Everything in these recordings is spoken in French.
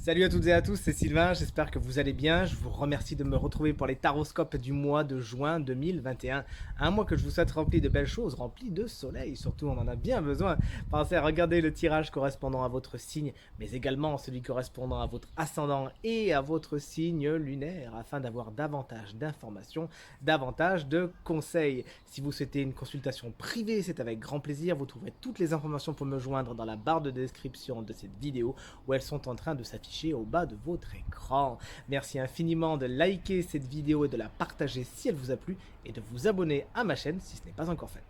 Salut à toutes et à tous, c'est Sylvain, j'espère que vous allez bien. Je vous remercie de me retrouver pour les taroscopes du mois de juin 2021. Un mois que je vous souhaite rempli de belles choses, rempli de soleil, surtout on en a bien besoin. Pensez à regarder le tirage correspondant à votre signe, mais également celui correspondant à votre ascendant et à votre signe lunaire, afin d'avoir davantage d'informations, davantage de conseils. Si vous souhaitez une consultation privée, c'est avec grand plaisir. Vous trouverez toutes les informations pour me joindre dans la barre de description de cette vidéo où elles sont en train de s'afficher au bas de votre écran. Merci infiniment de liker cette vidéo et de la partager si elle vous a plu et de vous abonner à ma chaîne si ce n'est pas encore fait.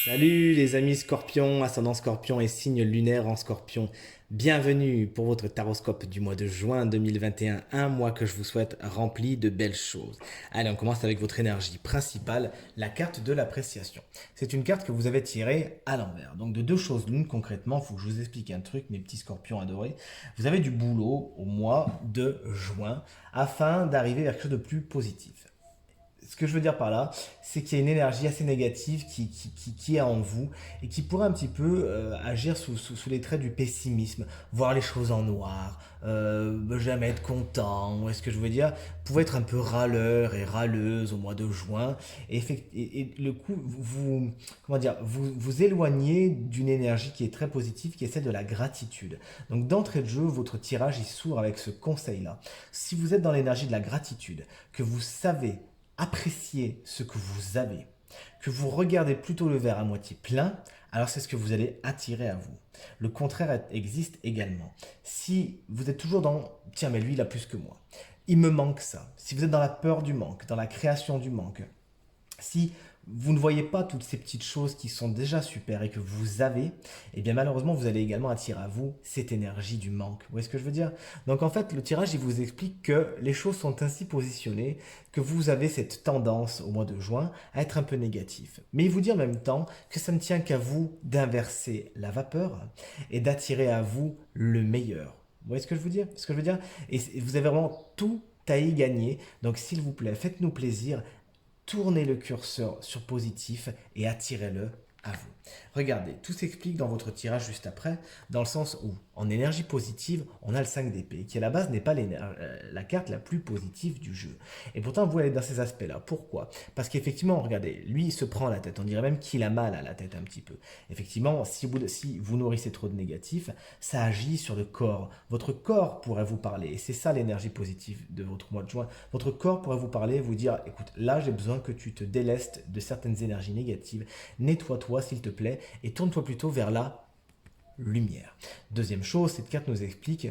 Salut les amis scorpions, ascendant scorpion et signe lunaire en scorpion. Bienvenue pour votre taroscope du mois de juin 2021, un mois que je vous souhaite rempli de belles choses. Allez, on commence avec votre énergie principale, la carte de l'appréciation. C'est une carte que vous avez tirée à l'envers. Donc de deux choses l'une concrètement, il faut que je vous explique un truc, mes petits scorpions adorés. Vous avez du boulot au mois de juin afin d'arriver vers quelque chose de plus positif. Ce que je veux dire par là, c'est qu'il y a une énergie assez négative qui est en vous et qui pourrait un petit peu agir sous les traits du pessimisme, voir les choses en noir, jamais être content. Est-ce que je veux dire, vous pouvez être un peu râleur et râleuse au mois de juin et le coup, comment dire, vous éloignez d'une énergie qui est très positive, qui est celle de la gratitude. Donc d'entrée de jeu, votre tirage il s'ouvre avec ce conseil-là. Si vous êtes dans l'énergie de la gratitude, que vous savez appréciez ce que vous avez, que vous regardez plutôt le verre à moitié plein, alors c'est ce que vous allez attirer à vous. Le contraire existe également. Si vous êtes toujours dans tiens mais lui il a plus que moi, il me manque ça. Si vous êtes dans la peur du manque, dans la création du manque, si vous ne voyez pas toutes ces petites choses qui sont déjà super et que vous avez, eh bien malheureusement vous allez également attirer à vous cette énergie du manque. Vous voyez ce que je veux dire? Donc en fait le tirage il vous explique que les choses sont ainsi positionnées que vous avez cette tendance au mois de juin à être un peu négatif. Mais il vous dit en même temps que ça ne tient qu'à vous d'inverser la vapeur et d'attirer à vous le meilleur. Vous voyez ce que je veux dire? Ce que je veux dire? Et vous avez vraiment tout à y gagner. Donc s'il vous plaît, faites-nous plaisir, tournez le curseur sur positif et attirez-le à vous. Regardez, tout s'explique dans votre tirage juste après, dans le sens où, en énergie positive, on a le 5 d'épée, qui à la base n'est pas la carte la plus positive du jeu. Et pourtant, vous allez dans ces aspects-là. Pourquoi? Parce qu'effectivement, regardez, lui, il se prend la tête. On dirait même qu'il a mal à la tête un petit peu. Effectivement, si vous nourrissez trop de négatif, ça agit sur le corps. Votre corps pourrait vous parler. Et c'est ça l'énergie positive de votre mois de juin. Votre corps pourrait vous parler, vous dire, écoute, là, j'ai besoin que tu te délestes de certaines énergies négatives. Nettoie-toi, s'il te plaît, et tourne-toi plutôt vers la lumière. Deuxième chose, cette carte nous explique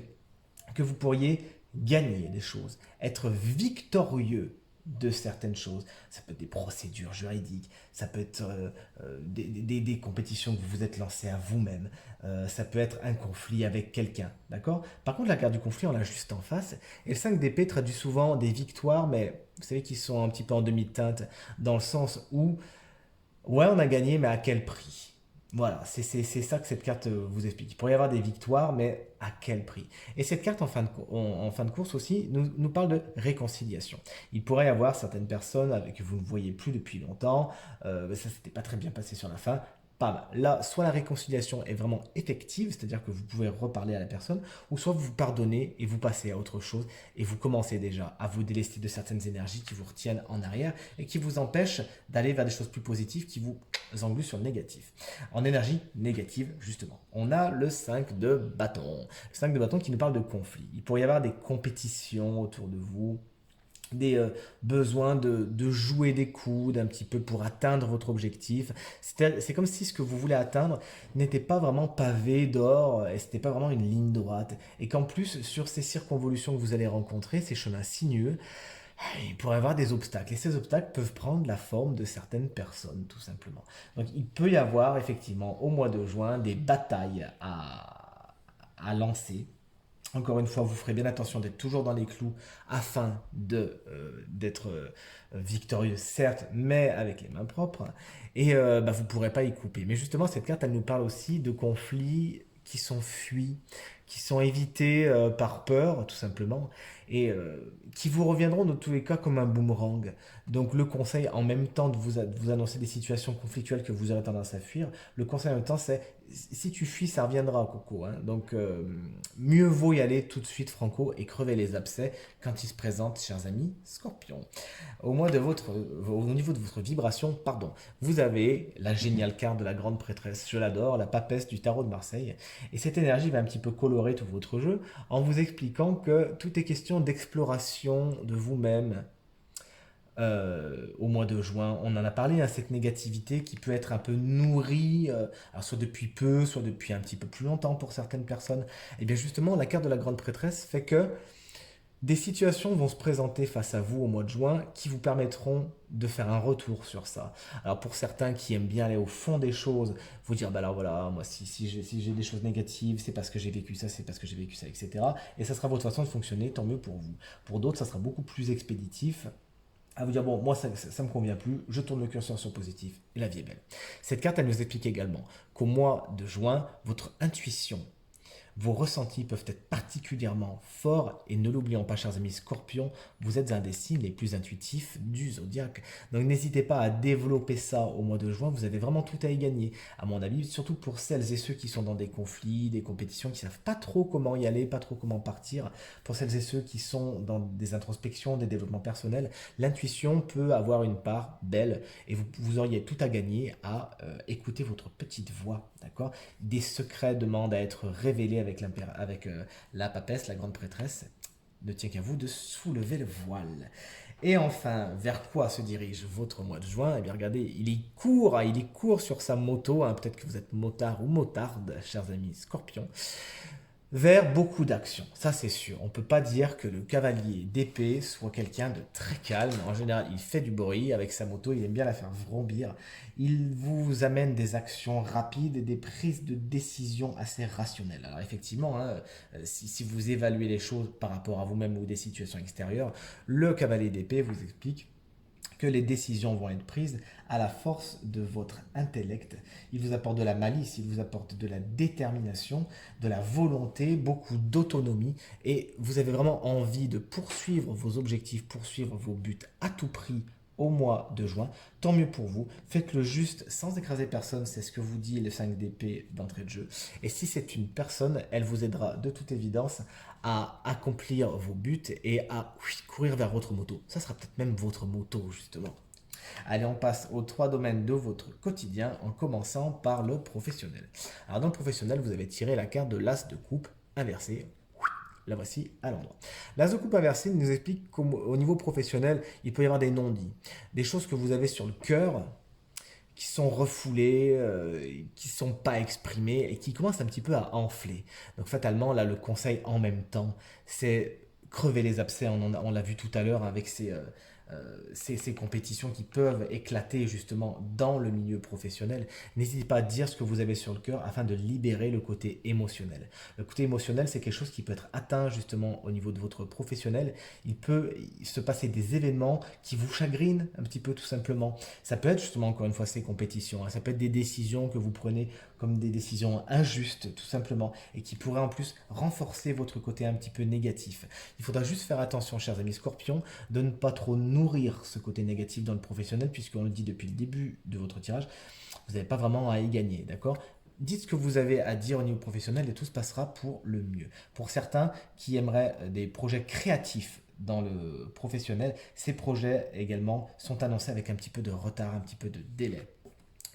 que vous pourriez gagner des choses, être victorieux de certaines choses. Ça peut être des procédures juridiques, ça peut être des compétitions que vous vous êtes lancées à vous-même, ça peut être un conflit avec quelqu'un, d'accord? Par contre, la carte du conflit, on l'a juste en face, et le 5 d'épée traduit souvent des victoires, mais vous savez qu'ils sont un petit peu en demi-teinte, dans le sens où ouais, on a gagné, mais à quel prix? Voilà, c'est ça que cette carte vous explique. Il pourrait y avoir des victoires, mais à quel prix? Et cette carte, en fin de course aussi, nous parle de réconciliation. Il pourrait y avoir certaines personnes avec que vous ne voyez plus depuis longtemps, ça s'était pas très bien passé sur la fin. Pas mal. Là, soit la réconciliation est vraiment effective, c'est-à-dire que vous pouvez reparler à la personne, ou soit vous vous pardonnez et vous passez à autre chose, et vous commencez déjà à vous délester de certaines énergies qui vous retiennent en arrière et qui vous empêchent d'aller vers des choses plus positives, qui vous engluent sur le négatif. En énergie négative, justement, on a le 5 de bâton. Le 5 de bâton qui nous parle de conflit. Il pourrait y avoir des compétitions autour de vous, des besoins de jouer des coudes un petit peu pour atteindre votre objectif. C'est comme si ce que vous voulez atteindre n'était pas vraiment pavé d'or et c'était pas vraiment une ligne droite. Et qu'en plus, sur ces circonvolutions que vous allez rencontrer, ces chemins sinueux, il pourrait y avoir des obstacles. Et ces obstacles peuvent prendre la forme de certaines personnes, tout simplement. Donc il peut y avoir effectivement au mois de juin des batailles à lancer. Encore une fois, vous ferez bien attention d'être toujours dans les clous afin d'être victorieux, certes, mais avec les mains propres. Et vous ne pourrez pas y couper. Mais justement, cette carte, elle nous parle aussi de conflits qui sont fuis, qui sont évités par peur, tout simplement, et qui vous reviendront dans tous les cas comme un boomerang. Donc le conseil, en même temps de vous annoncer des situations conflictuelles que vous aurez tendance à fuir, le conseil en même temps, c'est si tu fuis, ça reviendra, Coco, hein. Donc, mieux vaut y aller tout de suite, Franco, et crever les abcès quand ils se présentent, chers amis Scorpion. Au niveau de votre vibration, pardon, vous avez la géniale carte de la grande prêtresse, je l'adore, la papesse du tarot de Marseille. Et cette énergie va un petit peu colorer tout votre jeu en vous expliquant que tout est question d'exploration de vous-même, au mois de juin. On en a parlé, hein, cette négativité qui peut être un peu nourrie, alors soit depuis peu, soit depuis un petit peu plus longtemps pour certaines personnes. Et bien justement, la carte de la grande prêtresse fait que des situations vont se présenter face à vous au mois de juin qui vous permettront de faire un retour sur ça. Alors pour certains qui aiment bien aller au fond des choses, vous dire, bah alors voilà, moi si j'ai des choses négatives, c'est parce que j'ai vécu ça, c'est parce que j'ai vécu ça, etc. Et ça sera votre façon de fonctionner, tant mieux pour vous. Pour d'autres, ça sera beaucoup plus expéditif à vous dire, bon, moi ça me convient plus, je tourne le curseur sur positif et la vie est belle. Cette carte, elle nous explique également qu'au mois de juin, votre intuition, vos ressentis peuvent être particulièrement forts et ne l'oublions pas, chers amis Scorpions, vous êtes un des signes les plus intuitifs du zodiaque. Donc n'hésitez pas à développer ça au mois de juin, vous avez vraiment tout à y gagner, à mon avis, surtout pour celles et ceux qui sont dans des conflits, des compétitions, qui ne savent pas trop comment y aller, pas trop comment partir, pour celles et ceux qui sont dans des introspections, des développements personnels, l'intuition peut avoir une part belle et vous auriez tout à gagner à écouter votre petite voix, d'accord. Des secrets demandent à être révélés avec la papesse, la grande prêtresse. Ne tient qu'à vous de soulever le voile. Et enfin, vers quoi se dirige votre mois de juin? Eh bien, regardez, il est court sur sa moto, hein. Peut-être que vous êtes motard ou motarde, chers amis Scorpions, vers beaucoup d'actions. Ça, c'est sûr. On ne peut pas dire que le cavalier d'épée soit quelqu'un de très calme. En général, il fait du bruit avec sa moto, il aime bien la faire vrombir. Il vous amène des actions rapides et des prises de décision assez rationnelles. Alors effectivement, hein, si vous évaluez les choses par rapport à vous-même ou des situations extérieures, le cavalier d'épée vous explique que les décisions vont être prises à la force de votre intellect. Il vous apporte de la malice, il vous apporte de la détermination, de la volonté, beaucoup d'autonomie et vous avez vraiment envie de poursuivre vos objectifs, poursuivre vos buts à tout prix au mois de juin. Tant mieux pour vous. Faites-le juste sans écraser personne, c'est ce que vous dit le 5 d'épée d'entrée de jeu. Et si c'est une personne, elle vous aidera de toute évidence à accomplir vos buts et à courir vers votre moto. Ça sera peut-être même votre moto, justement. Allez, on passe aux trois domaines de votre quotidien en commençant par le professionnel. Alors, dans le professionnel, vous avez tiré la carte de l'as de coupe inversée. La voici à l'endroit. L'as de coupe inversée nous explique qu'au niveau professionnel, il peut y avoir des non-dits, des choses que vous avez sur le cœur qui sont refoulées, qui ne sont pas exprimées et qui commencent un petit peu à enfler. Donc fatalement, là, le conseil en même temps, c'est crever les abcès. On l'a vu tout à l'heure avec ces compétitions qui peuvent éclater justement dans le milieu professionnel. N'hésitez pas à dire ce que vous avez sur le cœur afin de libérer le côté émotionnel. Le côté émotionnel, c'est quelque chose qui peut être atteint justement au niveau de votre professionnel. Il peut se passer des événements qui vous chagrinent un petit peu tout simplement. Ça peut être justement encore une fois ces compétitions, hein. Ça peut être des décisions que vous prenez comme des décisions injustes tout simplement et qui pourraient en plus renforcer votre côté un petit peu négatif. Il faudra juste faire attention, chers amis Scorpions, de ne pas trop nourrir ce côté négatif dans le professionnel, puisqu'on le dit depuis le début de votre tirage, vous n'avez pas vraiment à y gagner, d'accord. Dites ce que vous avez à dire au niveau professionnel et tout se passera pour le mieux. Pour certains qui aimeraient des projets créatifs dans le professionnel, ces projets également sont annoncés avec un petit peu de retard, un petit peu de délai.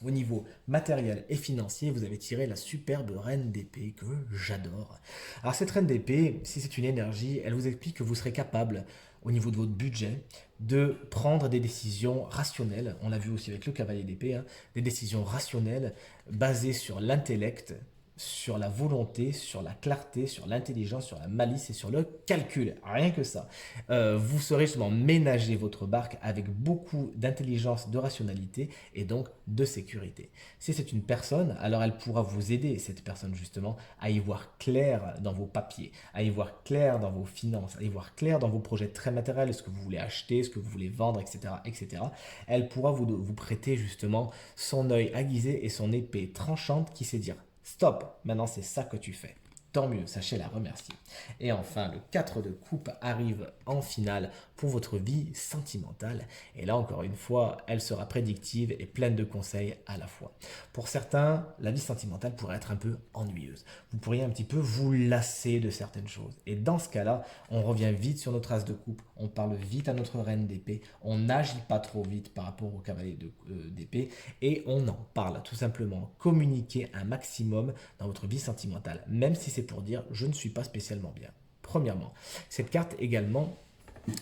Au niveau matériel et financier, vous avez tiré la superbe reine d'épée que j'adore. Alors cette reine d'épée, si c'est une énergie, elle vous explique que vous serez capable, au niveau de votre budget, de prendre des décisions rationnelles. On l'a vu aussi avec le cavalier d'épée, hein, des décisions rationnelles basées sur l'intellect, sur la volonté, sur la clarté, sur l'intelligence, sur la malice et sur le calcul. Rien que ça. Vous saurez justement ménager votre barque avec beaucoup d'intelligence, de rationalité et donc de sécurité. Si c'est une personne, alors elle pourra vous aider, cette personne justement, à y voir clair dans vos papiers, à y voir clair dans vos finances, à y voir clair dans vos projets très matériels, ce que vous voulez acheter, ce que vous voulez vendre, etc. etc. Elle pourra vous prêter justement son œil aiguisé et son épée tranchante qui sait dire stop, maintenant c'est ça que tu fais. tant mieux, sachez la remercier. Et enfin, le 4 de coupe arrive en finale pour votre vie sentimentale. Et là, encore une fois, elle sera prédictive et pleine de conseils à la fois. Pour certains, la vie sentimentale pourrait être un peu ennuyeuse. Vous pourriez un petit peu vous lasser de certaines choses. Et dans ce cas-là, on revient vite sur notre as de coupe, on parle vite à notre reine d'épée, on n'agit pas trop vite par rapport au cavalier d'épée et on en parle tout simplement. Communiquez un maximum dans votre vie sentimentale, même si c'est pour dire je ne suis pas spécialement bien. Premièrement, cette carte également,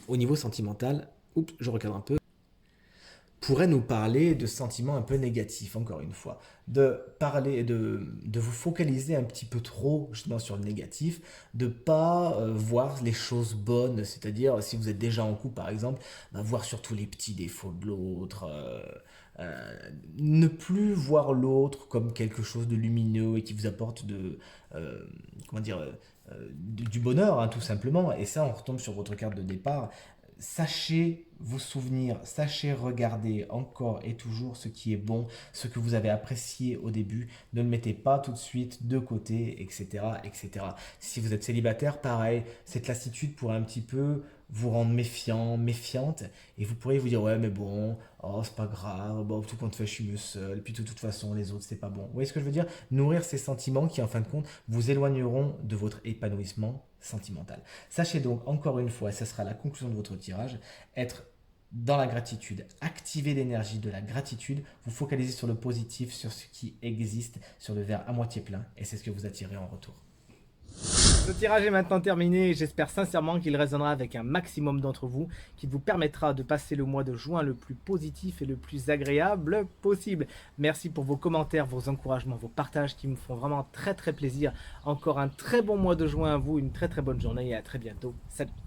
au niveau sentimental, je recadre un peu, pourrait nous parler de sentiments un peu négatifs, encore une fois. De vous focaliser un petit peu trop justement sur le négatif, de pas voir les choses bonnes, c'est-à-dire si vous êtes déjà en couple par exemple, voir surtout les petits défauts de l'autre, ne plus voir l'autre comme quelque chose de lumineux et qui vous apporte comment dire, du bonheur, hein, tout simplement. Et ça, on retombe sur votre carte de départ. Sachez vous souvenir, sachez regarder encore et toujours ce qui est bon, ce que vous avez apprécié au début. Ne le mettez pas tout de suite de côté, etc., etc. Si vous êtes célibataire, pareil, cette lassitude pourrait un petit peu vous rendre méfiant, méfiante, et vous pourriez vous dire ouais mais bon, oh c'est pas grave, bon tout compte fait je suis mieux seul, puis de toute façon les autres c'est pas bon. Vous voyez ce que je veux dire? Nourrir ces sentiments qui en fin de compte vous éloigneront de votre épanouissement sentimental. Sachez donc encore une fois, et ce sera la conclusion de votre tirage, être dans la gratitude, activer l'énergie de la gratitude, vous focalisez sur le positif, sur ce qui existe, sur le verre à moitié plein, et c'est ce que vous attirez en retour. Ce tirage est maintenant terminé et j'espère sincèrement qu'il résonnera avec un maximum d'entre vous, qu'il vous permettra de passer le mois de juin le plus positif et le plus agréable possible. Merci pour vos commentaires, vos encouragements, vos partages qui me font vraiment très plaisir. Encore un très bon mois de juin à vous, une très bonne journée et à très bientôt. Salut!